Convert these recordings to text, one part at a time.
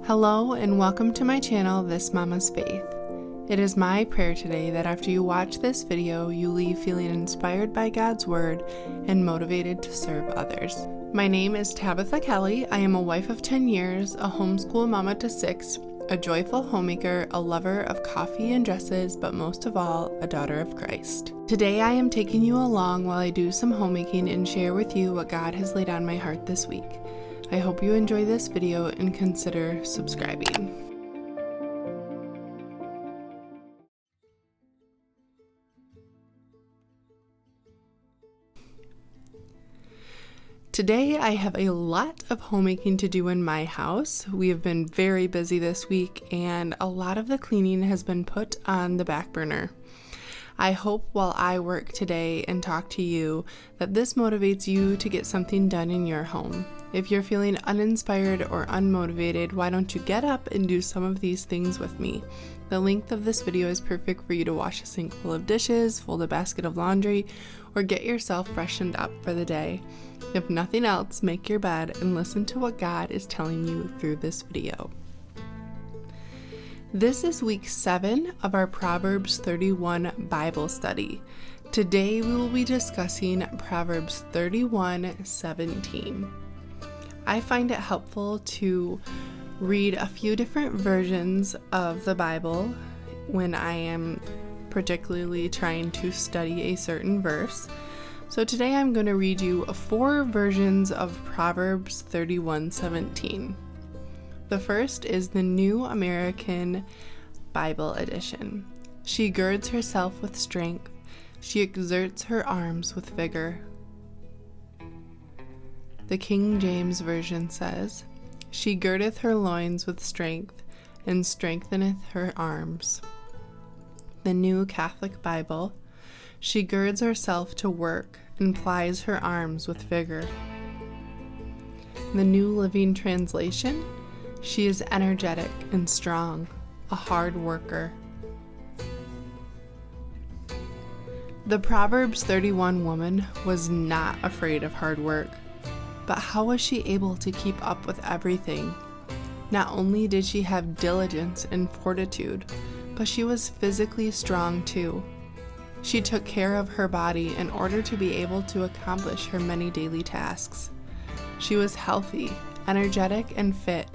Hello and welcome to my channel, This Mama's Faith. It is my prayer today that after you watch this video, you leave feeling inspired by God's Word and motivated to serve others. My name is Tabitha Kelly. I am a wife of 10 years, a homeschool mama to 6, a joyful homemaker, a lover of coffee and dresses, but most of all, a daughter of Christ. Today I am taking you along while I do some homemaking and share with you what God has laid on my heart this week. I hope you enjoy this video and consider subscribing. Today I have a lot of homemaking to do in my house. We have been very busy this week and a lot of the cleaning has been put on the back burner. I hope while I work today and talk to you that this motivates you to get something done in your home. If you're feeling uninspired or unmotivated, why don't you get up and do some of these things with me? The length of this video is perfect for you to wash a sink full of dishes, fold a basket of laundry, or get yourself freshened up for the day. If nothing else, make your bed and listen to what God is telling you through this video. This is week 7 of our Proverbs 31 Bible study. Today we will be discussing Proverbs 31:17. I find it helpful to read a few different versions of the Bible when I am particularly trying to study a certain verse. So today I'm going to read you 4 versions of Proverbs 31:17. The first is the New American Bible Edition. She girds herself with strength. She exerts her arms with vigor. The King James Version says, "She girdeth her loins with strength, and strengtheneth her arms." The New Catholic Bible, "She girds herself to work, and plies her arms with vigor." The New Living Translation, "She is energetic and strong, a hard worker." The Proverbs 31 woman was not afraid of hard work. But how was she able to keep up with everything? Not only did she have diligence and fortitude, but she was physically strong too. She took care of her body in order to be able to accomplish her many daily tasks. She was healthy, energetic, and fit.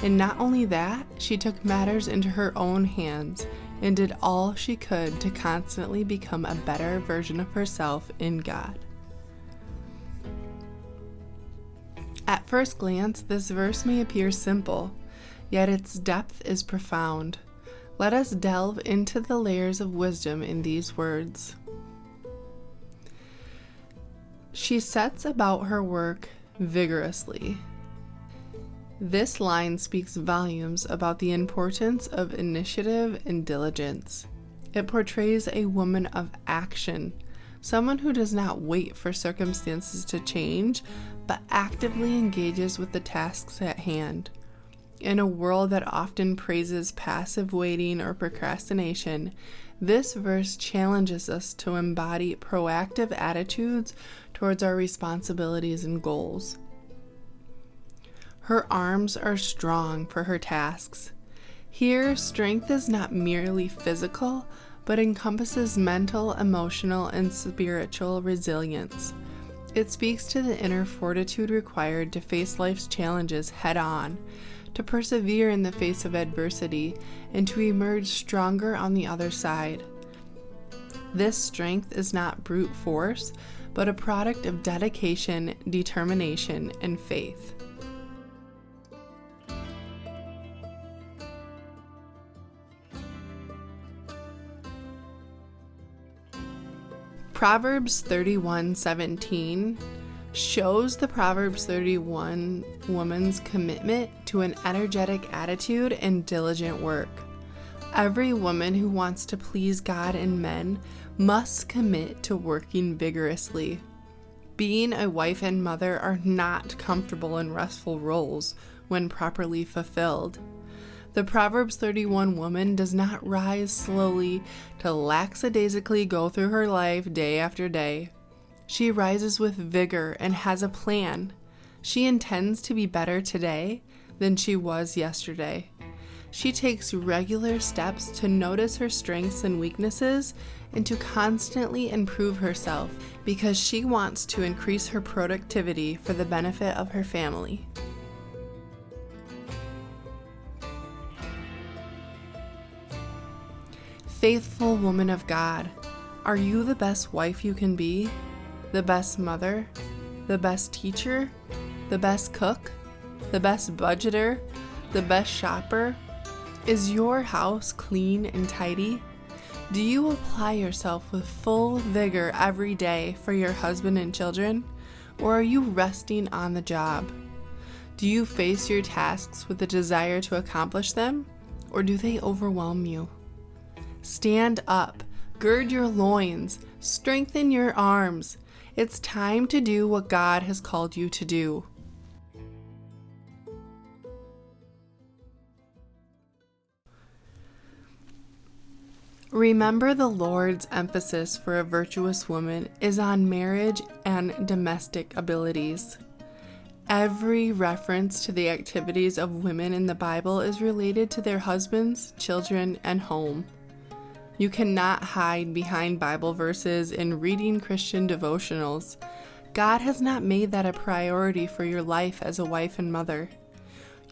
And not only that, she took matters into her own hands and did all she could to constantly become a better version of herself in God. At first glance, this verse may appear simple, yet its depth is profound. Let us delve into the layers of wisdom in these words. She sets about her work vigorously. This line speaks volumes about the importance of initiative and diligence. It portrays a woman of action, someone who does not wait for circumstances to change, but actively engages with the tasks at hand. In a world that often praises passive waiting or procrastination, this verse challenges us to embody proactive attitudes towards our responsibilities and goals. Her arms are strong for her tasks. Here, strength is not merely physical, but encompasses mental, emotional, and spiritual resilience. It speaks to the inner fortitude required to face life's challenges head on, to persevere in the face of adversity, and to emerge stronger on the other side. This strength is not brute force, but a product of dedication, determination, and faith. Proverbs 31:17 shows the Proverbs 31 woman's commitment to an energetic attitude and diligent work. Every woman who wants to please God and men must commit to working vigorously. Being a wife and mother are not comfortable and restful roles when properly fulfilled. The Proverbs 31 woman does not rise slowly to lackadaisically go through her life day after day. She rises with vigor and has a plan. She intends to be better today than she was yesterday. She takes regular steps to notice her strengths and weaknesses and to constantly improve herself because she wants to increase her productivity for the benefit of her family. Faithful woman of God, are you the best wife you can be? The best mother? The best teacher? The best cook? The best budgeter? The best shopper? Is your house clean and tidy? Do you apply yourself with full vigor every day for your husband and children? Or are you resting on the job? Do you face your tasks with a desire to accomplish them? Or do they overwhelm you? Stand up, gird your loins, strengthen your arms. It's time to do what God has called you to do. Remember, the Lord's emphasis for a virtuous woman is on marriage and domestic abilities. Every reference to the activities of women in the Bible is related to their husbands, children, and home. You cannot hide behind Bible verses in reading Christian devotionals. God has not made that a priority for your life as a wife and mother.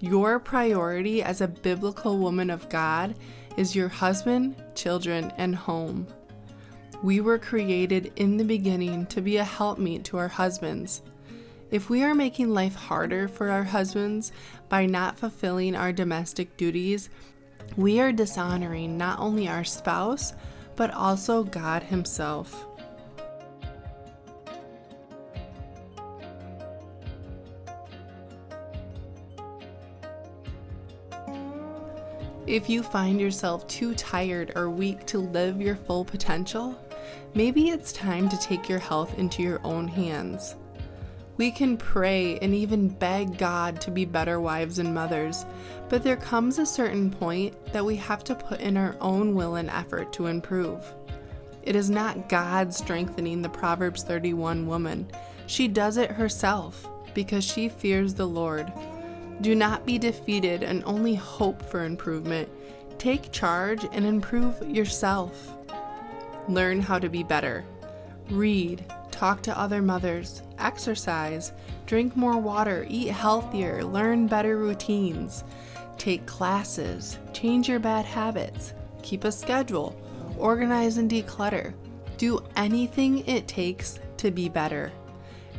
Your priority as a biblical woman of God is your husband, children, and home. We were created in the beginning to be a helpmeet to our husbands. If we are making life harder for our husbands by not fulfilling our domestic duties, we are dishonoring not only our spouse, but also God Himself. If you find yourself too tired or weak to live your full potential, maybe it's time to take your health into your own hands. We can pray and even beg God to be better wives and mothers, but there comes a certain point that we have to put in our own will and effort to improve. It is not God strengthening the Proverbs 31 woman. She does it herself because she fears the Lord. Do not be defeated and only hope for improvement. Take charge and improve yourself. Learn how to be better. Read, talk to other mothers, exercise, drink more water, eat healthier, learn better routines. Take classes, change your bad habits, keep a schedule, organize and declutter. Do anything it takes to be better.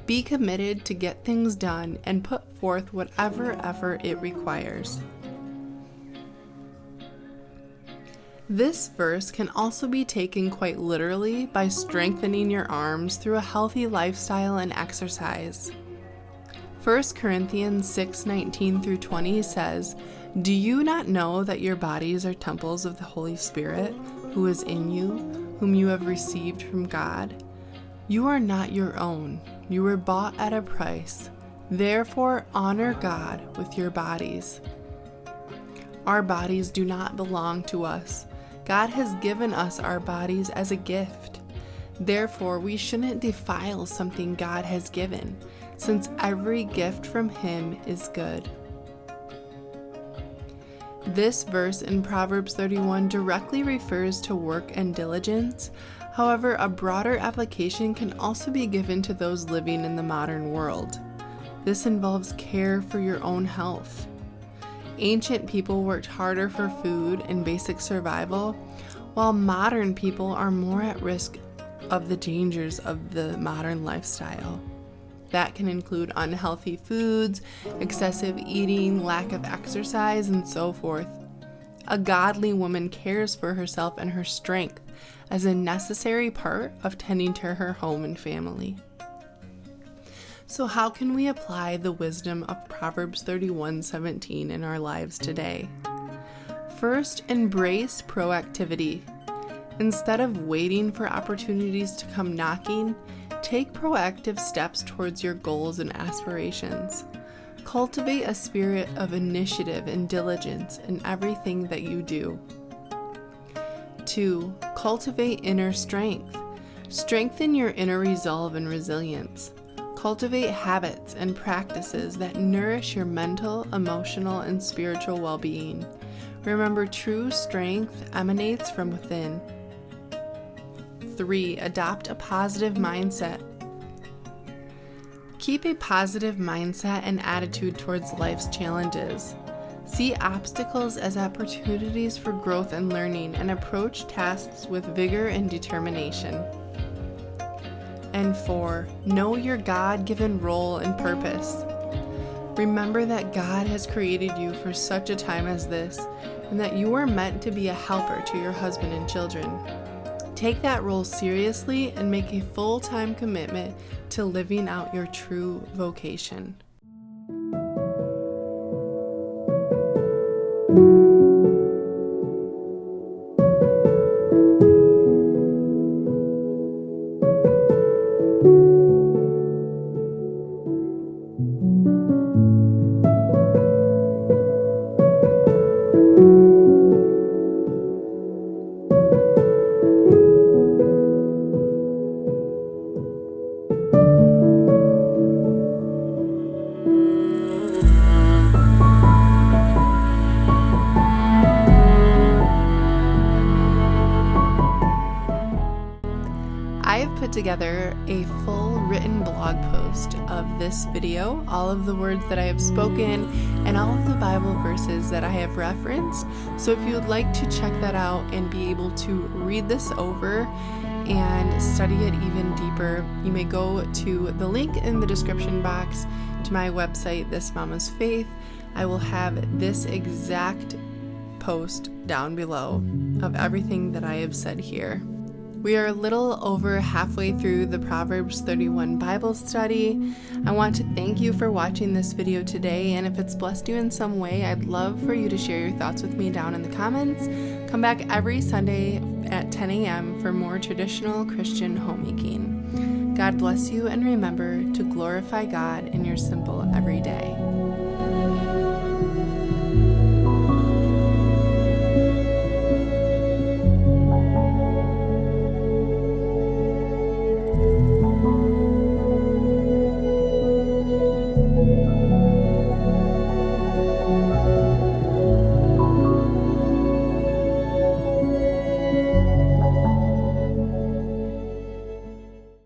Be committed to get things done and put forth whatever effort it requires. This verse can also be taken quite literally by strengthening your arms through a healthy lifestyle and exercise. 1 Corinthians 6:19 through 20 says, "Do you not know that your bodies are temples of the Holy Spirit, who is in you, whom you have received from God? You are not your own. You were bought at a price. Therefore, honor God with your bodies." Our bodies do not belong to us. God has given us our bodies as a gift. Therefore, we shouldn't defile something God has given, since every gift from Him is good. This verse in Proverbs 31 directly refers to work and diligence. However, a broader application can also be given to those living in the modern world. This involves care for your own health. Ancient people worked harder for food and basic survival, while modern people are more at risk of the dangers of the modern lifestyle. That can include unhealthy foods, excessive eating, lack of exercise, and so forth. A godly woman cares for herself and her strength as a necessary part of tending to her home and family. So how can we apply the wisdom of Proverbs 31:17 in our lives today? First, embrace proactivity. Instead of waiting for opportunities to come knocking, take proactive steps towards your goals and aspirations. Cultivate a spirit of initiative and diligence in everything that you do. 2. Cultivate inner strength. Strengthen your inner resolve and resilience. Cultivate habits and practices that nourish your mental, emotional, and spiritual well-being. Remember, true strength emanates from within. 3. Adopt a positive mindset. Keep a positive mindset and attitude towards life's challenges. See obstacles as opportunities for growth and learning, and approach tasks with vigor and determination. And 4. Know your God-given role and purpose. Remember that God has created you for such a time as this, and that you are meant to be a helper to your husband and children. Take that role seriously and make a full-time commitment to living out your true vocation. I've put together a full written blog post of this video, all of the words that I have spoken, and all of the Bible verses that I have referenced. So if you would like to check that out and be able to read this over and study it even deeper, you may go to the link in the description box to my website, This Mama's Faith. I will have this exact post down below of everything that I have said here. We are a little over halfway through the Proverbs 31 Bible study. I want to thank you for watching this video today, and if it's blessed you in some way, I'd love for you to share your thoughts with me down in the comments. Come back every Sunday at 10 a.m. for more traditional Christian homemaking. God bless you, and remember to glorify God in your simple everyday.